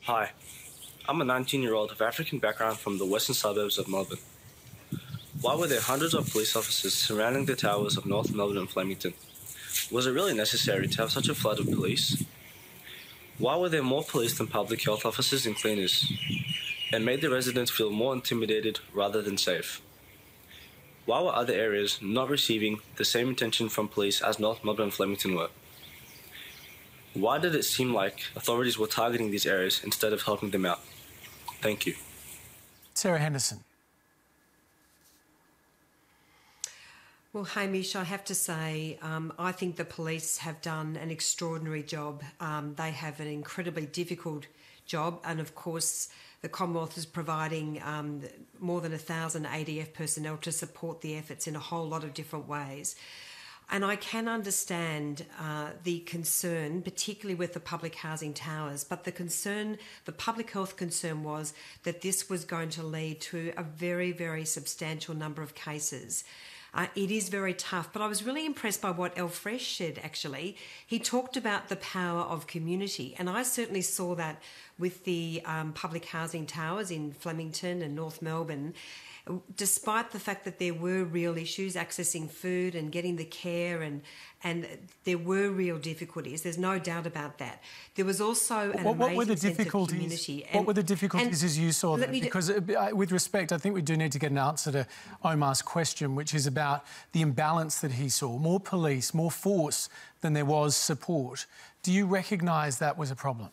Hi, I'm a 19-year-old of African background from the western suburbs of Melbourne. Why were there hundreds of police officers surrounding the towers of North Melbourne and Flemington? Was it really necessary to have such a flood of police? Why were there more police than public health officers and cleaners? It made the residents feel more intimidated rather than safe. Why were other areas not receiving the same attention from police as North Melbourne and Flemington were? Why did it seem like authorities were targeting these areas instead of helping them out? Thank you. Sarah Henderson. Well, Hamish, I have to say, I think the police have done an extraordinary job. They have an incredibly difficult job, and of course the Commonwealth is providing more than 1,000 ADF personnel to support the efforts in a whole lot of different ways. And I can understand the concern, particularly with the public housing towers, but the public health concern was that this was going to lead to a very, very substantial number of cases. It is very tough, but I was really impressed by what Fresh said, actually. He talked about the power of community, and I certainly saw that with the public housing towers in Flemington and North Melbourne. Despite the fact that there were real issues accessing food and getting the care, and there were real difficulties, there's no doubt about that. There was also an amazing sense of community. What were the difficulties as you saw them? Because with respect, I think we do need to get an answer to Omar's question, which is about the imbalance that he saw. More police, more force than there was support. Do you recognise that was a problem?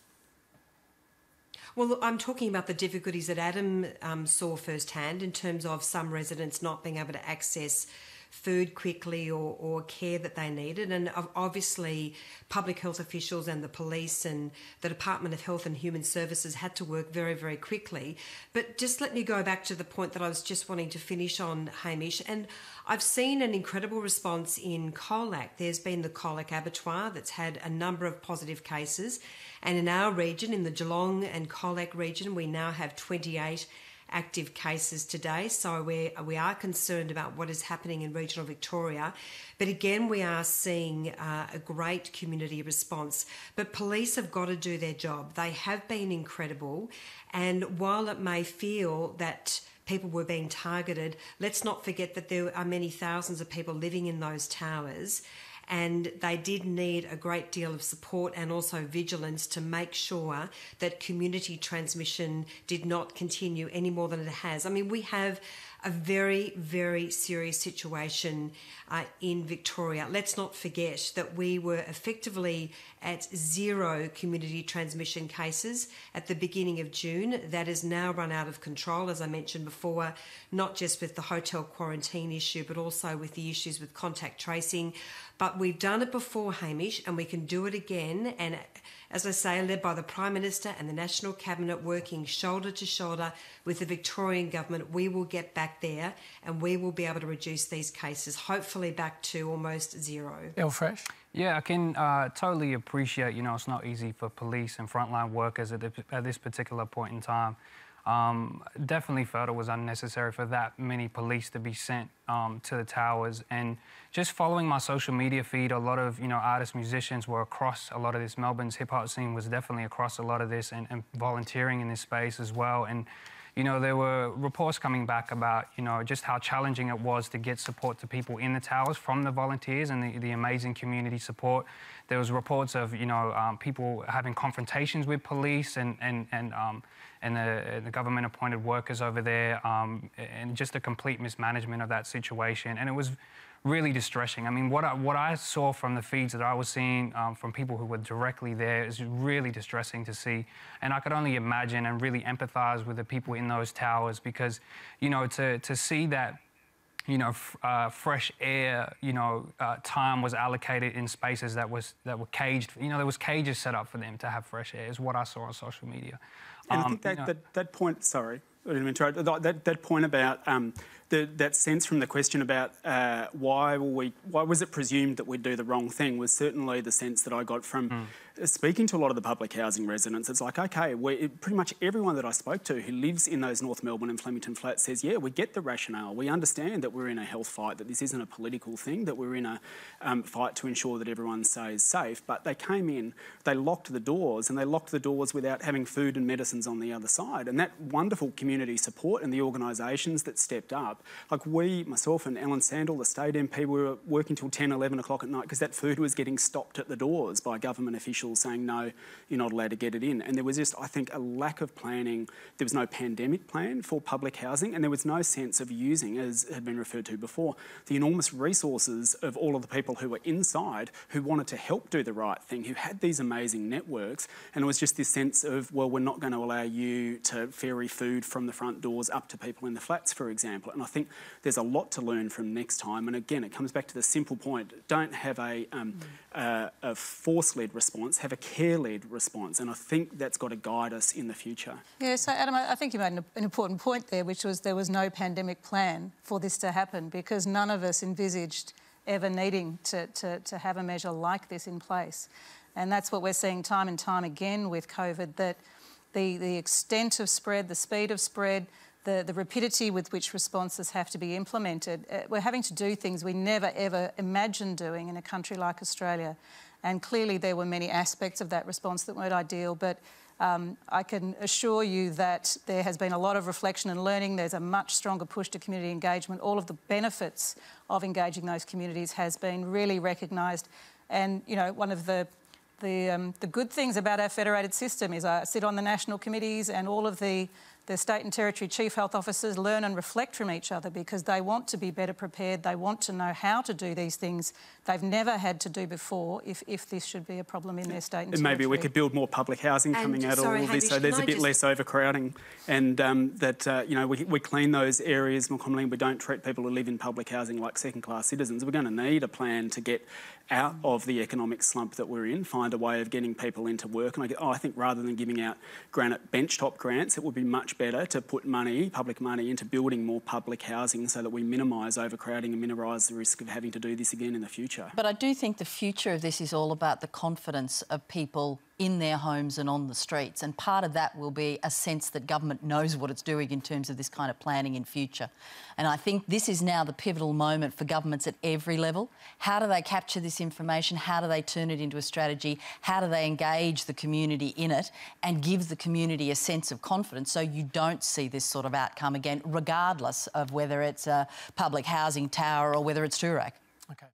Well, I'm talking about the difficulties that Adam saw firsthand in terms of some residents not being able to access food quickly or care that they needed. And obviously public health officials and the police and the Department of Health and Human Services had to work very, very quickly. But just let me go back to the point that I was just wanting to finish on, Hamish. And I've seen an incredible response in Colac. There's been the Colac Abattoir that's had a number of positive cases. And in our region, in the Geelong and Colac region, we now have 28 active cases today. So we are concerned about what is happening in regional Victoria. But again, we are seeing a great community response. But police have got to do their job. They have been incredible. And while it may feel that people were being targeted, let's not forget that there are many thousands of people living in those towers, and they did need a great deal of support and also vigilance to make sure that community transmission did not continue any more than it has. I mean, we have a very, very serious situation in Victoria. Let's not forget that we were effectively at 0 community transmission cases at the beginning of June. That has now run out of control, as I mentioned before, not just with the hotel quarantine issue, but also with the issues with contact tracing. But we've done it before, Hamish, and we can do it again. And as I say, led by the Prime Minister and the National Cabinet, working shoulder to shoulder with the Victorian Government, we will get back there and we will be able to reduce these cases, hopefully back to almost 0. Fresh. Yeah, I can totally appreciate, it's not easy for police and frontline workers at this particular point in time. Definitely felt it was unnecessary for that many police to be sent to the towers. And just following my social media feed, a lot of, artists, musicians were across a lot of this. Melbourne's hip-hop scene was definitely across a lot of this and volunteering in this space as well. And, there were reports coming back about, just how challenging it was to get support to people in the towers from the volunteers and the amazing community support. There was reports of, people having confrontations with police and the government-appointed workers over there, and just a complete mismanagement of that situation. And it was really distressing. I mean, what I saw from the feeds that I was seeing from people who were directly there is really distressing to see. And I could only imagine and really empathise with the people in those towers, because, to see that, fresh air, time was allocated in spaces that were caged. There was cages set up for them to have fresh air, is what I saw on social media. And I think that point, sorry, That point about that sense from the question about why was it presumed that we'd do the wrong thing was certainly the sense that I got from speaking to a lot of the public housing residents. It's like, okay, pretty much everyone that I spoke to who lives in those North Melbourne and Flemington flats says, yeah, we get the rationale. We understand that we're in a health fight, that this isn't a political thing, that we're in a fight to ensure that everyone stays safe. But they came in, they locked the doors, and they locked the doors without having food and medicines on the other side. And that wonderful community support and the organisations that stepped up, like myself and Ellen Sandel, the state MP, we were working till 10, 11 o'clock at night because that food was getting stopped at the doors by government officials saying, no, you're not allowed to get it in. And there was just, I think, a lack of planning. There was no pandemic plan for public housing, and there was no sense of using, as had been referred to before, the enormous resources of all of the people who were inside who wanted to help do the right thing, who had these amazing networks. And it was just this sense of, well, we're not going to allow you to ferry food from the front doors up to people in the flats, for example. And I think there's a lot to learn from next time. And again, it comes back to the simple point. Don't have a force-led response, have a care-led response, and I think that's got to guide us in the future. Yeah, so Adam, I think you made an important point there, which was there was no pandemic plan for this to happen because none of us envisaged ever needing to have a measure like this in place. And that's what we're seeing time and time again with COVID, that the extent of spread, the speed of spread, the rapidity with which responses have to be implemented. We're having to do things we never, ever imagined doing in a country like Australia. And clearly there were many aspects of that response that weren't ideal, but I can assure you that there has been a lot of reflection and learning. There's a much stronger push to community engagement. All of the benefits of engaging those communities has been really recognised. And, you know, one of the good things about our federated system is I sit on the national committees, and all of the state and territory chief health officers learn and reflect from each other because they want to be better prepared. They want to know how to do these things they've never had to do before if this should be a problem in their state and territory. Maybe we could build more public housing coming out of all this, so there's a bit less overcrowding, and you know, we clean those areas more commonly. We don't treat people who live in public housing like second-class citizens. We're going to need a plan to get out of the economic slump that we're in, find a way of getting people into work. And I think rather than giving out granite benchtop grants, it would be much better to put money, public money, into building more public housing so that we minimise overcrowding and minimise the risk of having to do this again in the future. But I do think the future of this is all about the confidence of people in their homes and on the streets, and part of that will be a sense that government knows what it's doing in terms of this kind of planning in future. And I think this is now the pivotal moment for governments at every level. How do they capture this information? How do they turn it into a strategy? How do they engage the community in it and give the community a sense of confidence so you don't see this sort of outcome again, regardless of whether it's a public housing tower or whether it's Toorak? Okay.